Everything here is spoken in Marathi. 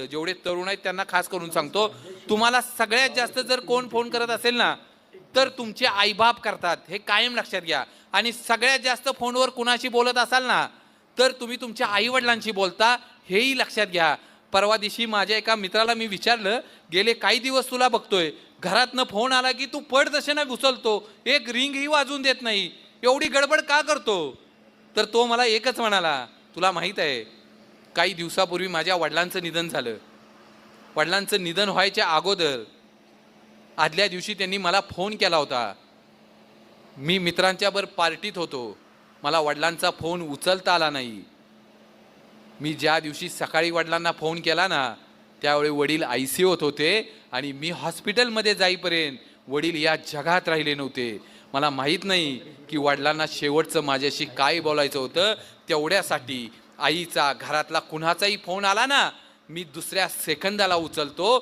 जेवढे तरुण आहेत त्यांना खास करून सांगतो, तुम्हाला सगळ्यात जास्त जर कोण फोन करत असेल ना, तर तुमचे आईबाप करतात, हे कायम लक्षात घ्या. आणि सगळ्यात जास्त फोनवर कुणाशी बोलत असाल ना, तर तुम्ही तुमच्या आईवडिलांशी बोलता, हेही लक्षात घ्या. परवा दिवशी माझ्या एका मित्राला मी विचारलं, गेले काही दिवस तुला बघतोय, घरातनं फोन आला की तू पडदशेनं उचलतो, एक रिंगही वाजून देत नाही, एवढी गडबड का करतो? तर तो मला एकच म्हणाला, तुला माहीत आहे, काही दिवसापूर्वी माझ्या वडिलांचं निधन झालं. वडिलांचं निधन व्हायच्या अगोदर आदल्या दिवशी त्यांनी मला फोन केला होता. मी मित्रांच्याबरोबर पार्टीत होतो, मला वडिलांचा फोन उचलता आला नाही. मी ज्या दिवशी सकाळी वडिलांना फोन केला ना, त्यावेळी वडील ICUत होते आणि मी हॉस्पिटलमध्ये जाईपर्यंत वडील या जगात राहिले नव्हते. मला माहीत नाही की वडिलांना शेवटचं माझ्याशी काय बोलायचं होतं. तेवढ्यासाठी आईचा, घरातला कुणाचाही फोन आला ना, मी दुसऱ्या सेकंदाला उचलतो.